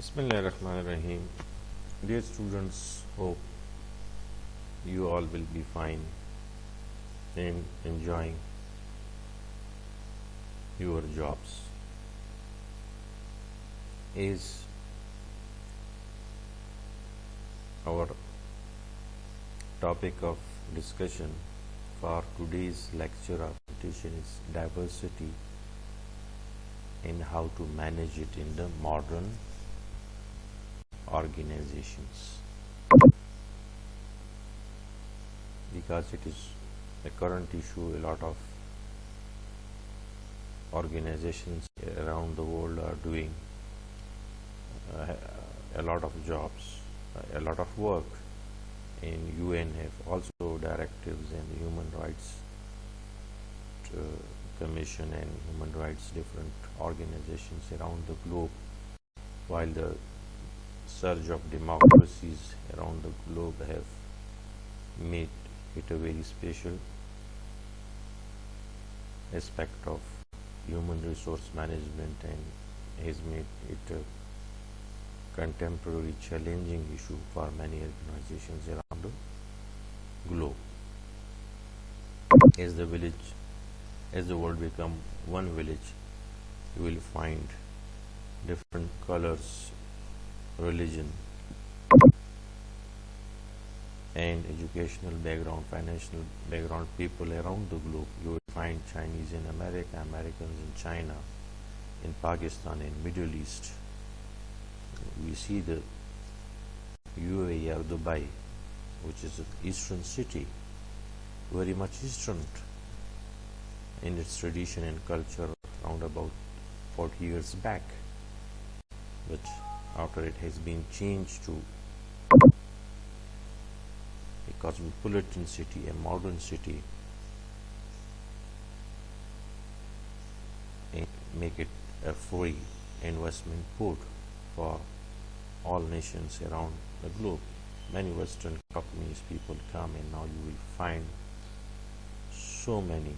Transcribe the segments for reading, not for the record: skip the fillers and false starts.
Bismillahirrahmanirrahim. Dear students, hope you all will be fine and enjoying your jobs. Is our topic of discussion for today's lecture or presentation is diversity and how to manage it in the modern organizations, because it is a current issue. A lot of organizations around the world are doing a lot of jobs, a lot of work, and UN have also directives and human rights commission and human rights different organizations around the globe, while the surge of democracies around the globe have made it a very special aspect of human resource management and has made it a contemporary challenging issue for many organizations around the globe. As the world become one village, you will find different colors, religion, and educational background, financial background people around the globe. You will find Chinese in America, Americans in China, in Pakistan, in Middle East. We see the UAE or Dubai, which is an eastern city, very much eastern in its tradition and culture around about 40 years back, but after it has been changed to a cosmopolitan city, a modern city, and make it a free investment port for all nations around the globe. Many Western companies, people come, and now you will find so many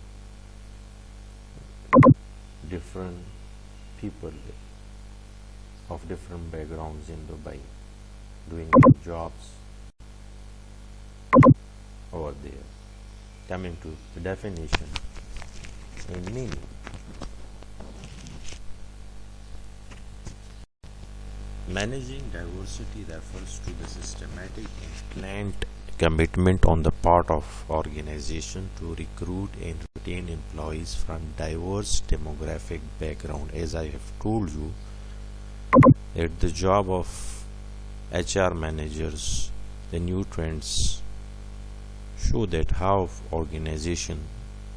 different people of different backgrounds in Dubai doing jobs over there. Coming to the definition and meaning. Managing diversity refers to the systematic and planned commitment on the part of organization to recruit and retain employees from diverse demographic background. As I have told you, that the job of HR managers, the new trends show that how organization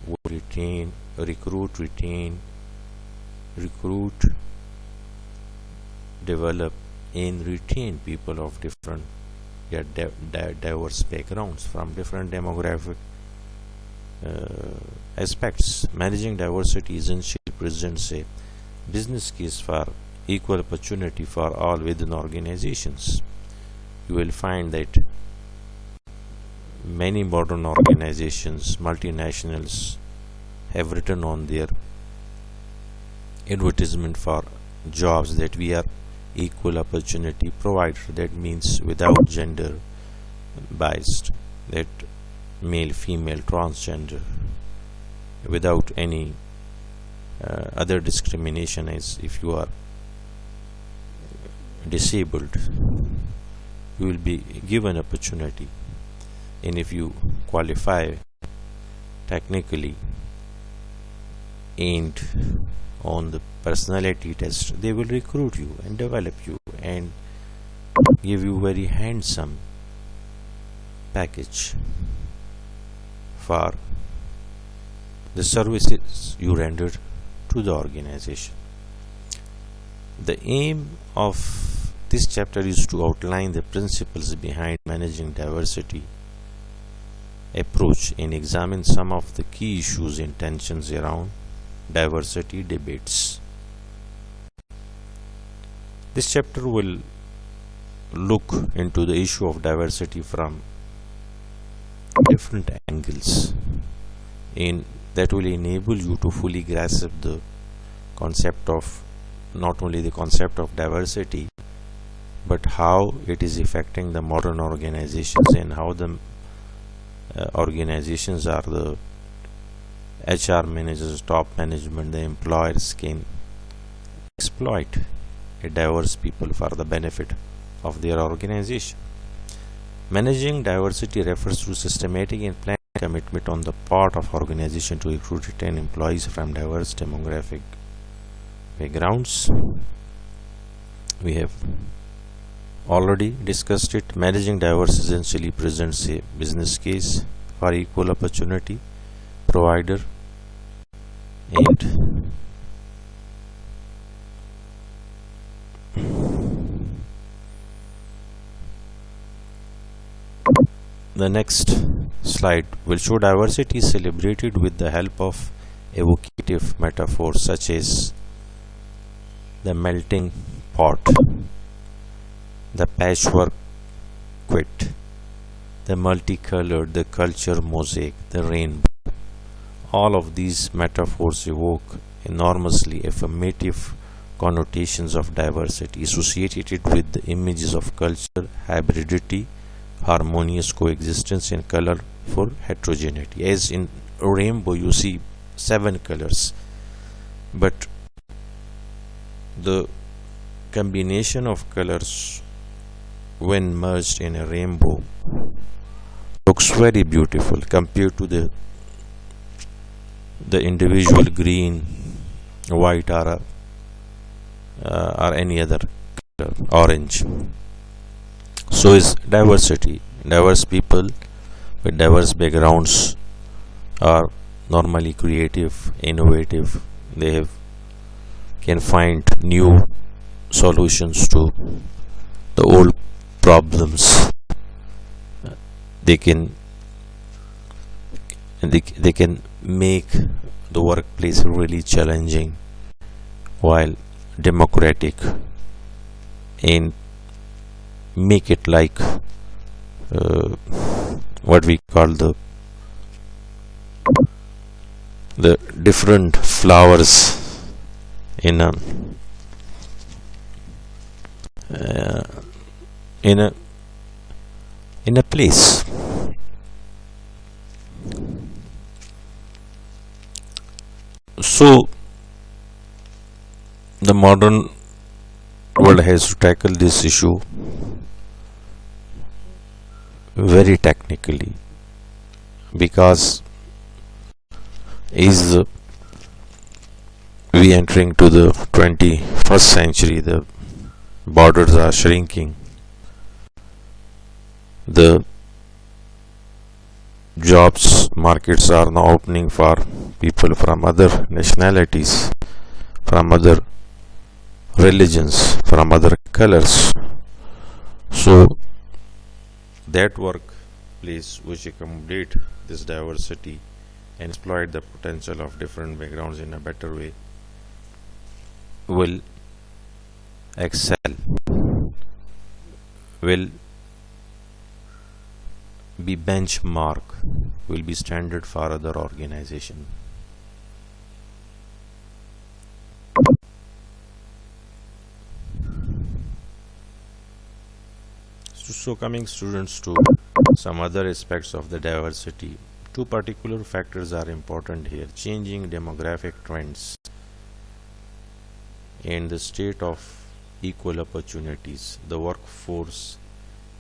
would recruit, develop and retain people of different yet diverse backgrounds from different demographic aspects. Managing diversity essentially presents a business case for equal opportunity for all within organizations. You will find that many modern organizations, multinationals, have written on their advertisement for jobs that we are equal opportunity provider. That means without gender biased, that male, female, transgender, without any other discrimination, as if you are disabled, you will be given opportunity, and if you qualify technically and on the personality test, they will recruit you and develop you and give you very handsome package for the services you rendered to the organization. The aim of this chapter is to outline the principles behind managing diversity approach and examine some of the key issues and tensions around diversity debates. This chapter will look into the issue of diversity from different angles, and that will enable you to fully grasp the concept of not only the concept of diversity but how it is affecting the modern organizations, and how the organizations are the HR managers, top management, the employers can exploit a diverse people for the benefit of their organization. Managing diversity refers to systematic and planned commitment on the part of organization to recruit and retain employees from diverse demographic backgrounds. We have already discussed it. Managing diversity essentially presents a business case for equal opportunity provider and the next slide will show diversity is celebrated with the help of evocative metaphors such as the melting pot, the patchwork quilt, the multicolored, the culture mosaic, the rainbow. All of these metaphors evoke enormously affirmative connotations of diversity associated with the images of culture, hybridity, harmonious coexistence, and colorful heterogeneity. As in a rainbow, you see 7 colors, but the combination of colors when merged in a rainbow looks very beautiful compared to the individual green, white, or any other color, orange. So is diversity. Diverse people with diverse backgrounds are normally creative, innovative. They can find new solutions to the old problems. They can make the workplace really challenging while democratic, and make it like what we call the different flowers in a in a in a place. So the modern world has to tackle this issue very technically, because is we entering to the 21st century, the borders are shrinking, the jobs markets are now opening for people from other nationalities, from other religions, from other colors. So that workplace which accommodate this diversity and exploit the potential of different backgrounds in a better way will excel, will be benchmark, will be standard for other organization. So coming students to some other aspects of the diversity, 2 particular factors are important here: changing demographic trends and the state of equal opportunities. The workforce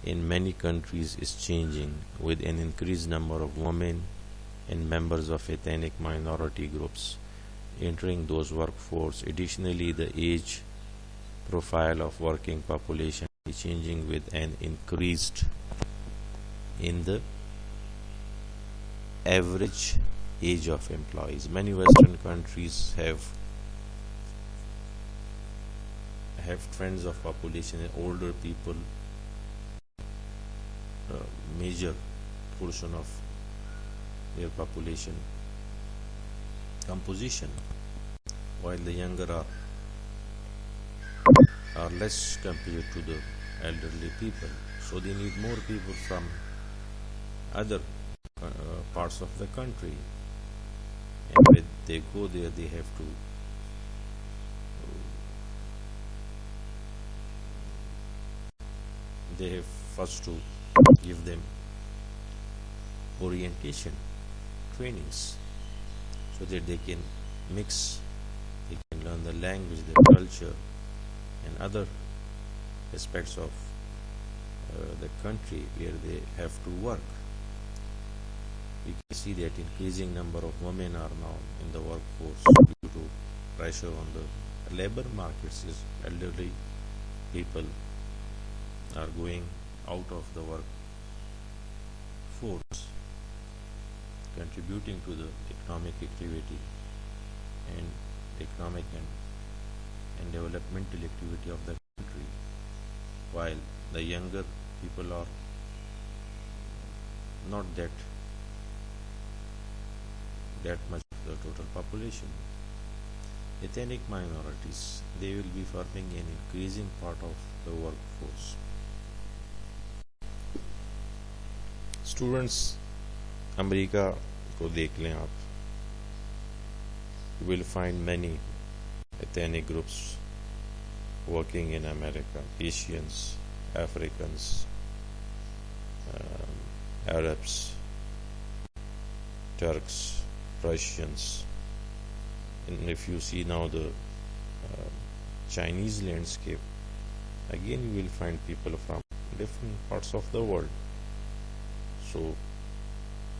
in many countries is changing with an increased number of women and members of ethnic minority groups entering those workforce. Additionally, the age profile of working population is changing with an increased in the average age of employees. Many Western countries have trends of population and older people, major portion of their population composition, while the younger are less compared to the elderly people. So they need more people from other parts of the country, and when they go there, they have to they have first to give them orientation trainings so that they can mix, they can learn the language, the culture, and other aspects of the country where they have to work. We can see that increasing number of women are now in the workforce due to pressure on the labor markets. Is elderly people are going out of the workforce, contributing to the economic activity and economic and developmental activity of the country, while the younger people are not that much of the total population. Ethnic minorities, they will be forming an increasing part of the workforce. Students, America को देख लें आप, you will find many ethnic groups working in America: Asians, Africans, Arabs, Turks, Russians. And if you see now the Chinese landscape, again you will find people from different parts of the world. So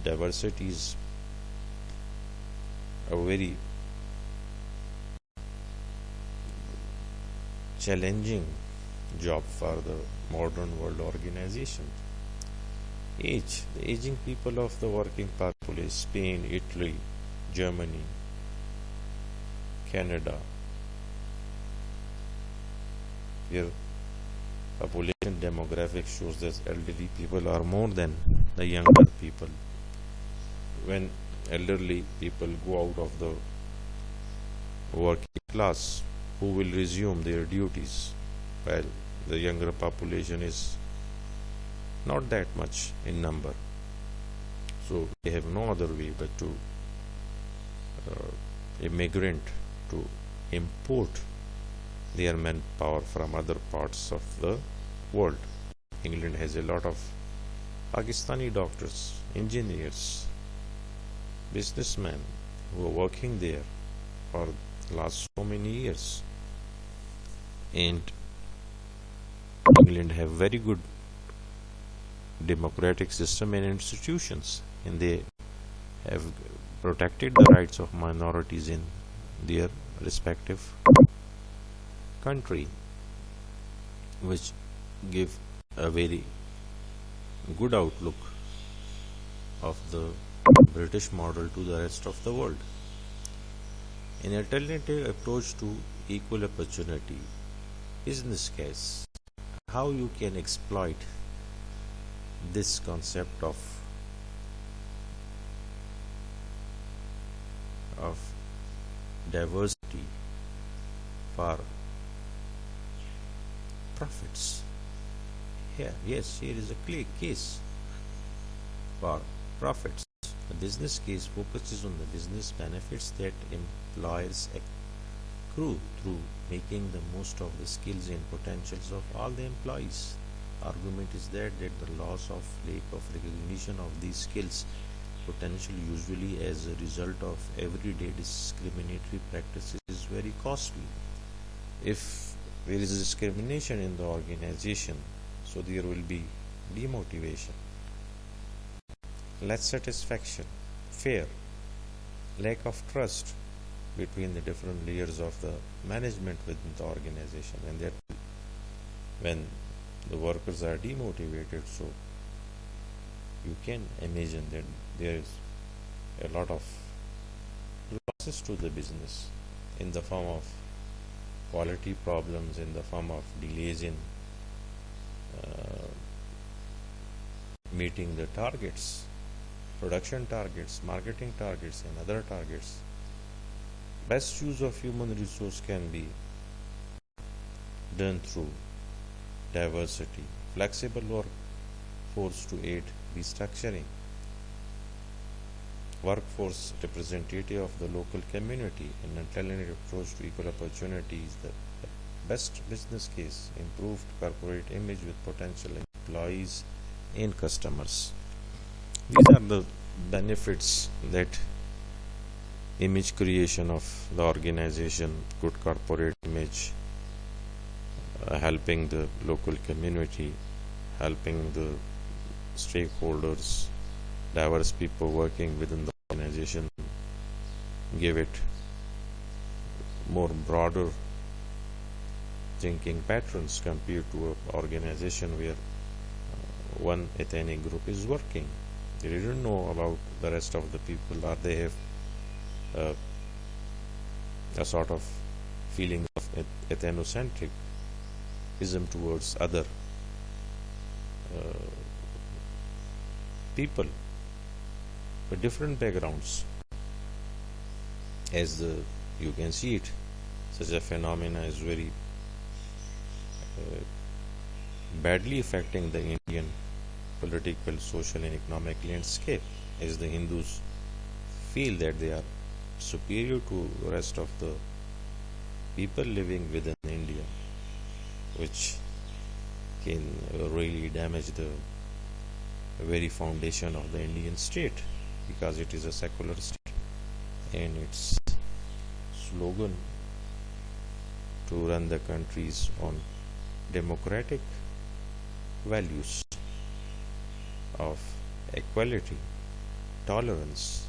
diversity is a very challenging job for the modern world organization. Age, the aging people of the working population: Spain, Italy, Germany, Canada, where population demographics shows that elderly people are more than the younger people. When elderly people go out of the working class, who will resume their duties, while the younger population is not that much in number. So they have no other way but to immigrant, to import their manpower from other parts of the world. England has a lot of Pakistani doctors, engineers, businessmen who are working there for the last so many years. And England have very good democratic system and institutions, and they have protected the rights of minorities in their respective country, which give a very good outlook of the British model to the rest of the world. An alternative approach to equal opportunity is, in this case, how you can exploit this concept of diversity for profits. Here is a clear case for profits. The business case focuses on the business benefits that employers accrue through making the most of the skills and potentials of all the employees. Argument is that the loss of lack of recognition of these skills potential, usually as a result of everyday discriminatory practices, is very costly. If there is discrimination in the organization, so there will be demotivation, less satisfaction, fear, lack of trust between the different layers of the management within the organization, and that when the workers are demotivated, so you can imagine that there is a lot of losses to the business in the form of quality problems, in the form of delays in meeting the targets, production targets, marketing targets, and other targets. Best use of human resource can be done through diversity, flexible workforce to aid restructuring, workforce representative of the local community, and alternative approach to equal opportunity is the best business case, improved corporate image with potential employees and customers. These are the benefits that image creation of the organization, good corporate image, helping the local community, helping the stakeholders, diverse people working within the organization, give it more broader thinking patterns compared to an organization where one ethnic group is working. They didn't know about the rest of the people, or they have a sort of feeling of ethnocentrism towards other people with different backgrounds. As you can see it, such a phenomena is very badly affecting the Indian political, social and economic landscape, as the Hindus feel that they are superior to the rest of the people living within India, which can really damage the very foundation of the Indian state, because it is a secular state and its slogan to run the countries on democratic values of equality, tolerance,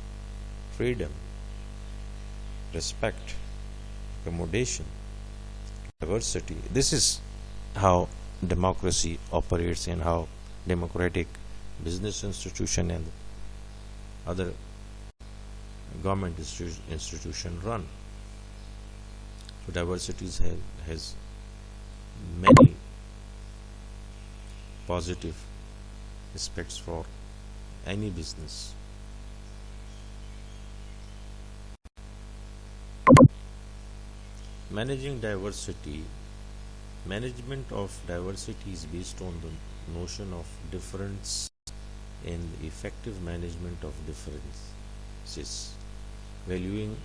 freedom, respect, accommodation, diversity. This is how democracy operates and how democratic business institution and other government institution run. So diversity has many positive aspects for any business. Managing diversity. Management of diversity is based on the notion of difference and effective management of differences. Valuing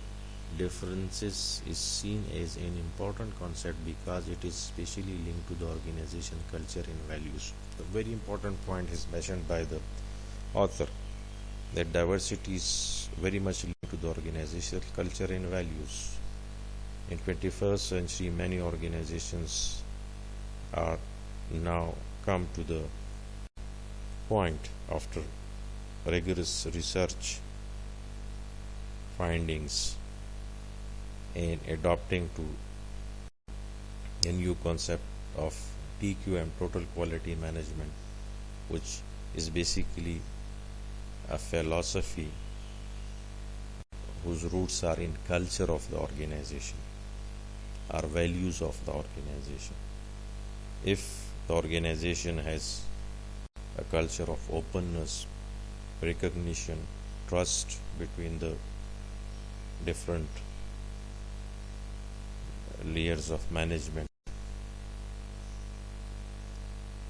differences is seen as an important concept because it is specially linked to the organization culture and values. A very important point is mentioned by the author, that diversity is very much linked to the organizational culture and values. In 21st century, many organizations are now come to the point, after rigorous research findings and adopting to a new concept of TQM, total quality management, which is basically a philosophy whose roots are in culture of the organization, or values of the organization. If the organization has a culture of openness, recognition, trust between the different layers of management,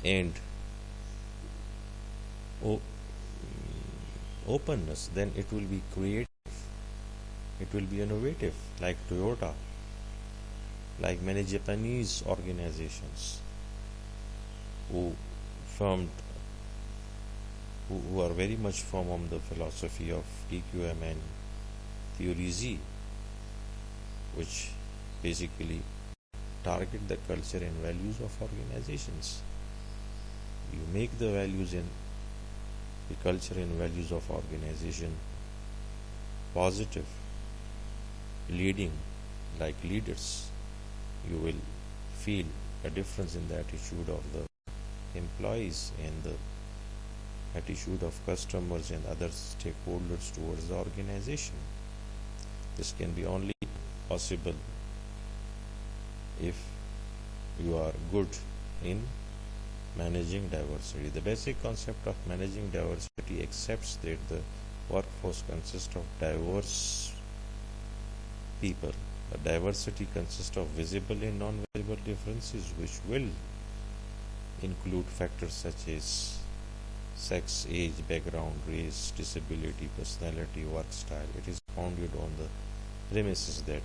and openness, then it will be creative, it will be innovative, like Toyota, like many Japanese organizations who are very much firm on the philosophy of TQM and Theory Z, which basically target the culture and values of organizations. You make the values and the culture and values of organization positive, leading like leaders, you will feel a difference in the attitude of the employees and the attitude of customers and other stakeholders towards the organization. This can be only possible if you are good in managing diversity. The basic concept of managing diversity accepts that the workforce consists of diverse people. The diversity consists of visible and non-visible differences, which will include factors such as sex, age, background, race, disability, personality, work style. It is founded on the premises that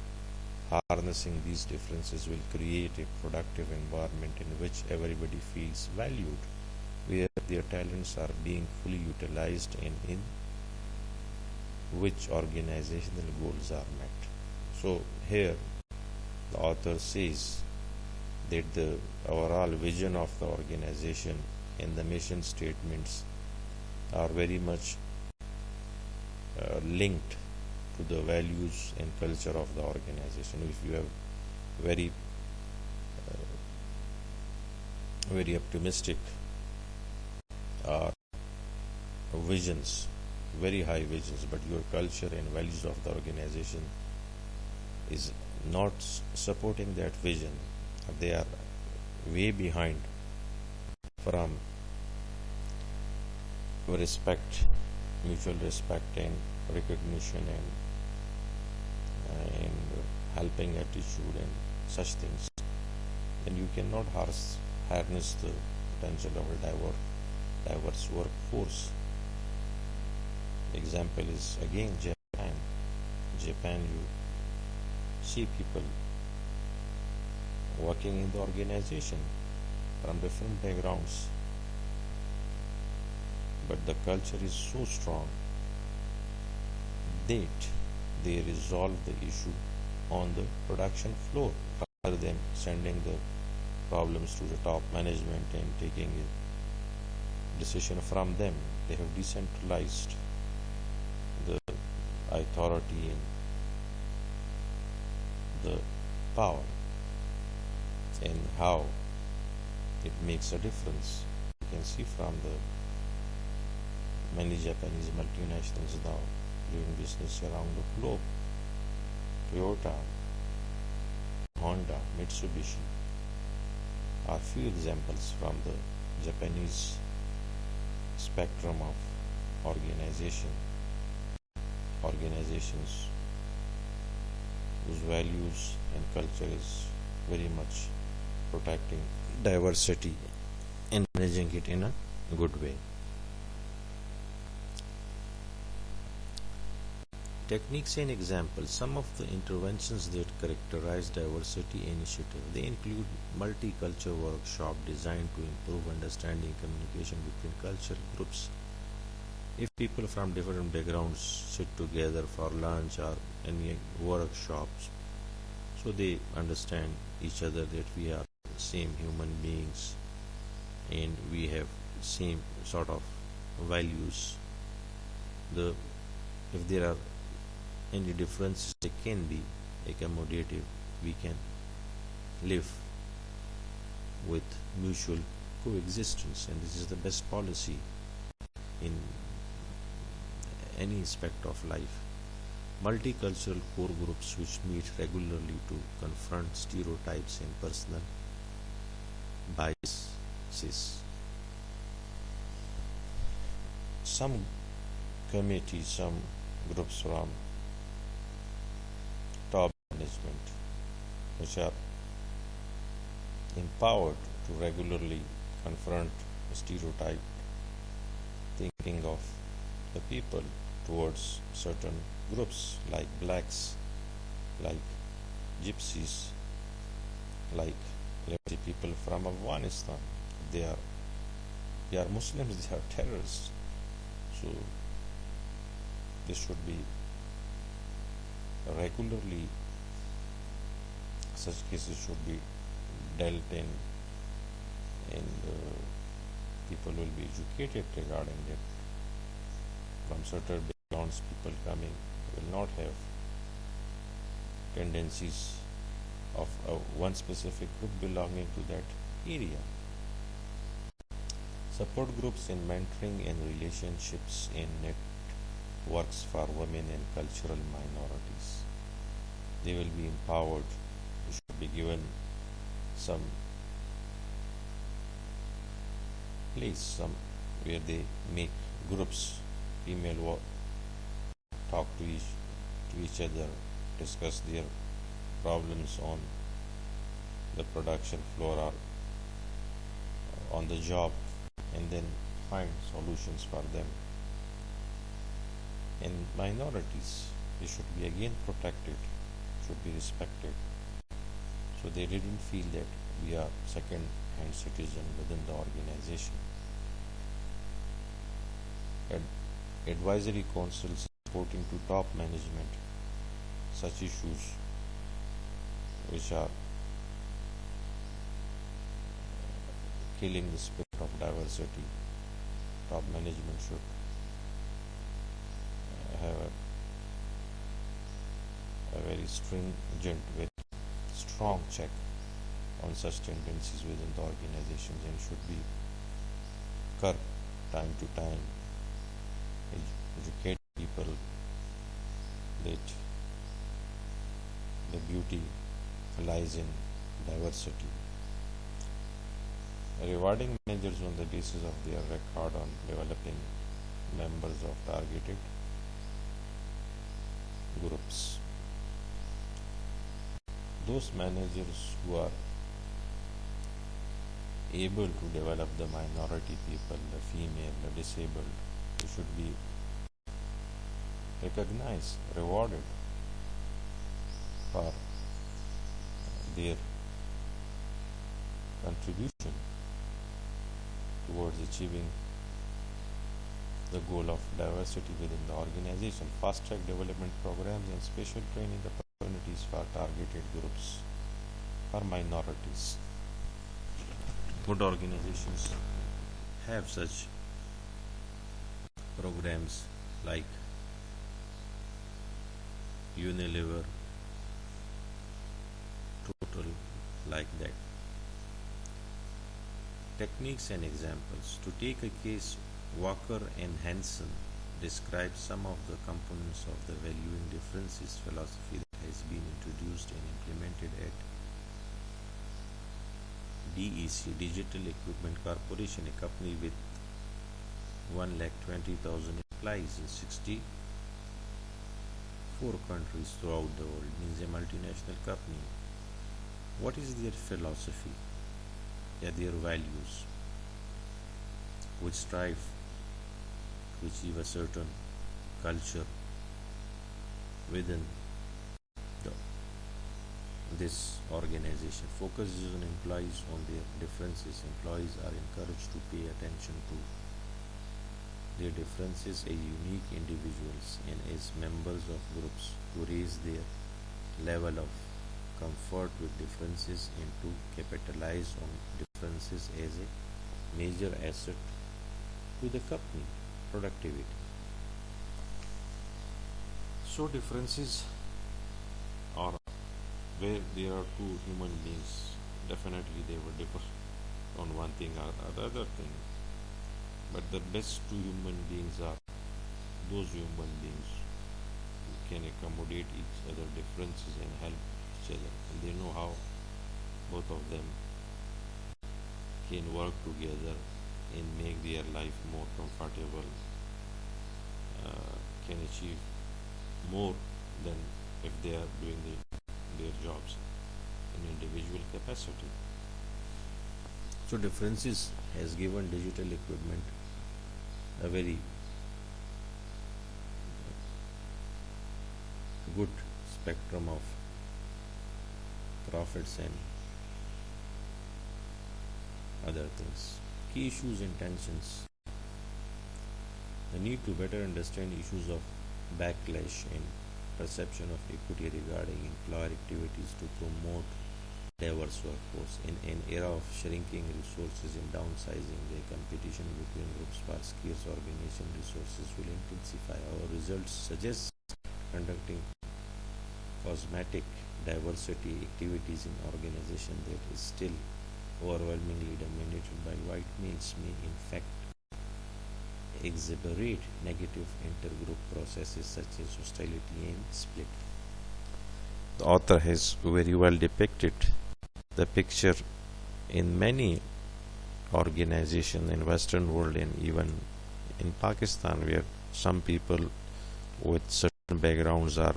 harnessing these differences will create a productive environment in which everybody feels valued where their talents are being fully utilized and in which organizational goals are met. So here the author says that the overall vision of the organization and the mission statements are very much linked to the values and culture of the organization. If you have very very optimistic visions, very high visions, but your culture and values of the organization is not supporting that vision, they are way behind from respect, mutual respect and recognition and helping attitude and such things, then you cannot harness the potential of a diverse workforce. Example is again Japan. Japan, you see people working in the organization from different backgrounds, but the culture is so strong that they resolve the issue on the production floor rather than sending the problems to the top management and taking a decision from them. They have decentralized the authority and the power, and how it makes a difference. You can see from the many Japanese multinationals now doing business around the globe. Toyota, Honda, Mitsubishi are few examples from the Japanese spectrum of organizations whose values and culture is very much protecting diversity and managing it in a good way. Techniques and examples. Some of the interventions that characterize diversity initiative, they include multicultural workshop designed to improve understanding communication between cultural groups. If people from different backgrounds sit together for lunch or any workshops, so they understand each other that we are same human beings and we have same sort of values. If there are any differences, they can be accommodative. We can live with mutual coexistence, and this is the best policy in any aspect of life. Multicultural core groups which meet regularly to confront stereotypes and personal biases. Some committees, some groups from top management which are empowered to regularly confront stereotype thinking of the people towards certain groups like blacks, like gypsies, like let's say people from Afghanistan. They are Muslims, they are terrorists. So this should be regularly, such cases should be dealt in, and people will be educated regarding it. From certain backgrounds, people coming will not have tendencies of one specific group belonging to that area. Support groups in mentoring and relationships in networks for women and cultural minorities. They will be empowered. They should be given some place, where they make groups, female talk to each other, discuss their problems on the production floor or on the job, and then find solutions for them. And minorities, they should be again protected, should be respected, so they didn't feel that we are second-hand citizen within the organization. advisory councils reporting to top management. Such issues which are killing the spirit of diversity, top management should have a very stringent, very strong check on such tendencies within the organizations and should be curbed time to time, educate people that the beauty lies in diversity. Rewarding managers on the basis of their record on developing members of targeted groups. Those managers who are able to develop the minority people, the female, the disabled, they should be recognized, rewarded for their contribution towards achieving the goal of diversity within the organization. Fast-track development programs and special training opportunities for targeted groups or minorities. Good organizations have such programs like Unilever, Total, like that. Techniques and examples. To take a case, Walker and Hansen describe some of the components of the valuing differences philosophy that has been introduced and implemented at DEC, Digital Equipment Corporation, a company with 120,000 employees in 64 countries throughout the world, means a multinational company. What is their philosophy? Their values, which strive to achieve a certain culture within this organization. Focuses on employees on their differences. Employees are encouraged to pay attention to their differences as unique individuals and as members of groups, to raise their level of comfort with differences and to capitalize on differences as a major asset to the company productivity. So differences are where there are two human beings, definitely they will differ on one thing or the other thing, but the best two human beings are those human beings who can accommodate each other differences and help each other, and they know how both of them can work together and make their life more comfortable, can achieve more than if they are doing their jobs in individual capacity. So differences has given digital equipment a very good spectrum of profits and other things. Key issues and tensions. The need to better understand issues of backlash and perception of equity regarding employer activities to promote diverse workforce. In an era of shrinking resources and downsizing, the competition between groups for scarce organization resources will intensify. Our results suggest conducting cosmetic diversity activities in organization that is still overwhelmingly dominated by white males may in fact exacerbate negative intergroup processes such as hostility and split. The author has very well depicted the picture in many organizations in Western world and even in Pakistan, where some people with certain backgrounds are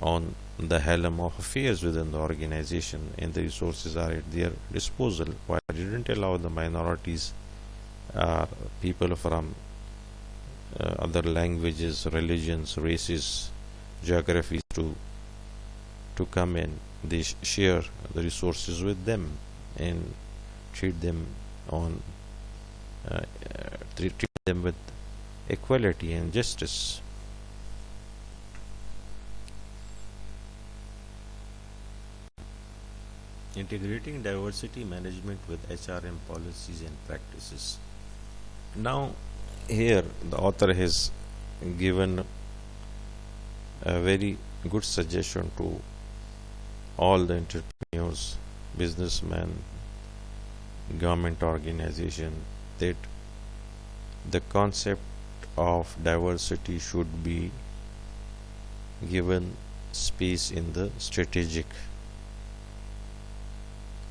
on the helm of affairs within the organization and the resources are at their disposal, while they didn't allow the minorities, people from other languages, religions, races, geographies to come in. They share the resources with them and treat them on treat them with equality and justice. Integrating diversity management with HRM policies and practices. Now, here the author has given a very good suggestion to all the entrepreneurs, businessmen, government organization, that the concept of diversity should be given space in the strategic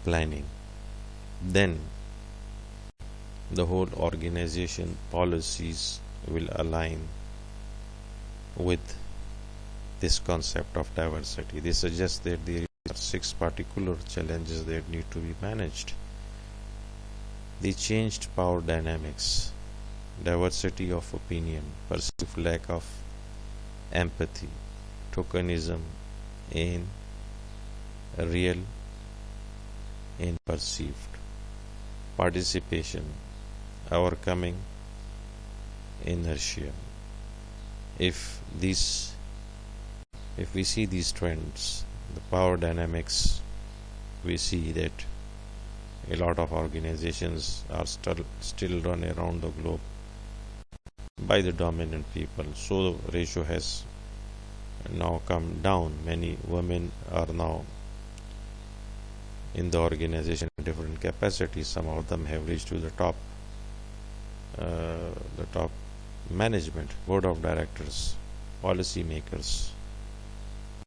planning. Then the whole organization policies will align with this concept of diversity. They suggest that there are 6 particular challenges that need to be managed. They changed power dynamics, diversity of opinion, perceived lack of empathy, tokenism, and real and perceived participation, overcoming inertia. If we see these trends, the power dynamics, we see that a lot of organizations are still run around the globe by the dominant people. So the ratio has now come down. Many women are now in the organization in different capacities. Some of them have reached to the top management, board of directors, policy makers.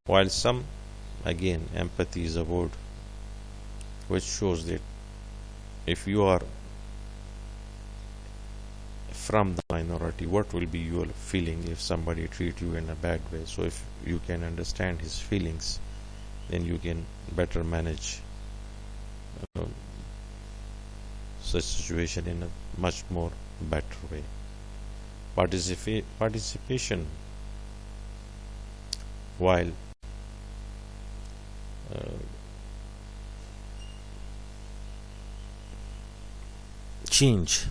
While some, again, empathy is a word which shows that if you are from the minority, what will be your feeling if somebody treats you in a bad way? So if you can understand his feelings, then you can better manage such situation in a much more better way. Participation, while change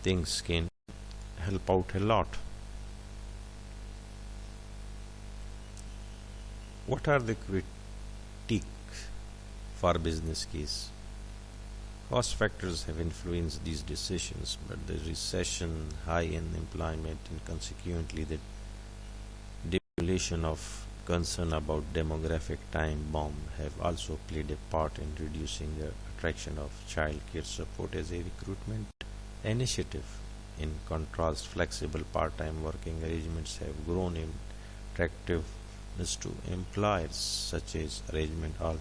things can help out a lot. What are the critique for business case? Cost factors have influenced these decisions, but the recession, high unemployment, and consequently the devaluation of concern about demographic time bomb have also played a part in reducing the attraction of child care support as a recruitment initiative. In contrast, flexible part-time working arrangements have grown in attractiveness to employers. Such as arrangement are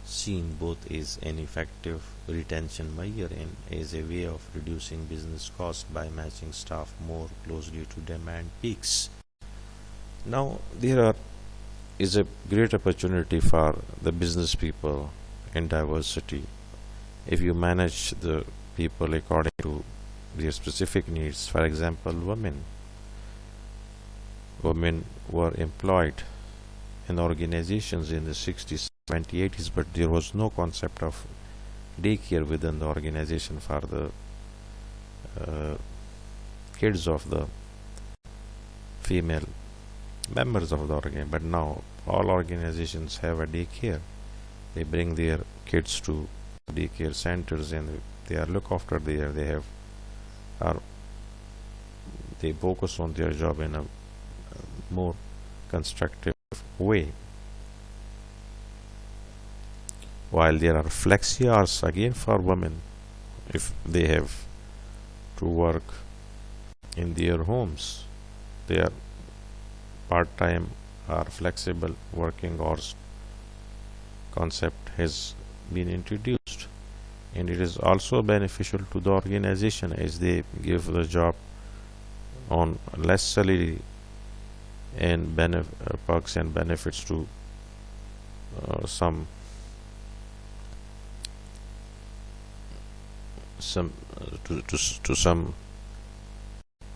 seen both as an effective retention measure and as a way of reducing business costs by matching staff more closely to demand peaks. Now there is a great opportunity for the business people in diversity. If you manage the people according to their specific needs, for example, women were employed in organizations in the 60s, 80s, but there was no concept of daycare within the organization for the kids of the female members of the organization. But now all organizations have a daycare. They bring their kids to daycare centers and they are looked after there. They focus on their job in a more constructive way. While there are flexi hours again for women, if they have to work in their homes, their part-time or flexible working hours concept has been introduced, and it is also beneficial to the organization as they give the job on less salary and perks and benefits to some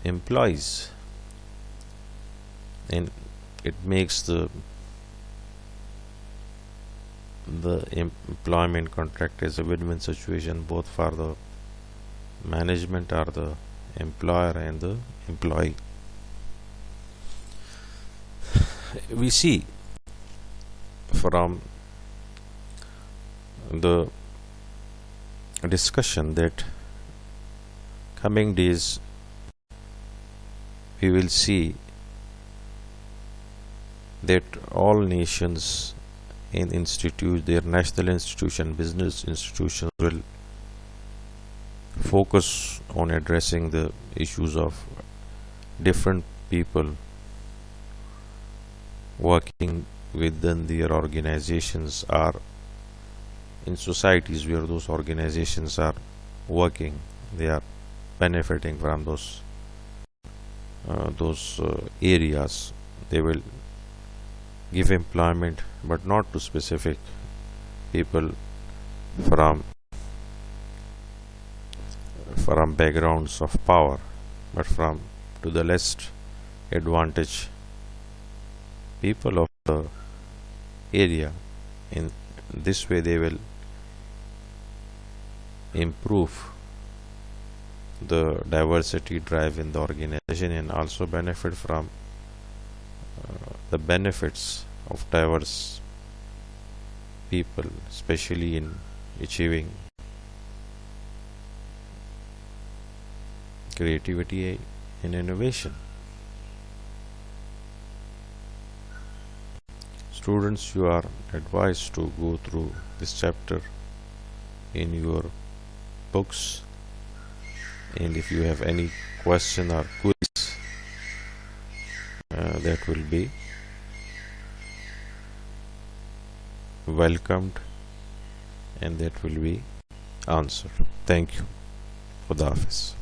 employees, and it makes the employment contract as a win-win situation both for the management are the employer and the employee. We see from the discussion that coming days we will see that all nations and institute their national institution, business institutions will focus on addressing the issues of different people working within their organizations or in societies where those organizations are working. They are benefiting from those areas. They will give employment, but not to specific people from backgrounds of power, but from to the less advantaged people of the area. In this way they will improve the diversity drive in the organization and also benefit from the benefits of diverse people, especially in achieving creativity and innovation. Students, you are advised to go through this chapter in your books, and if you have any question or quiz, that will be welcomed and that will be answered. Thank you. Khuda Hafiz.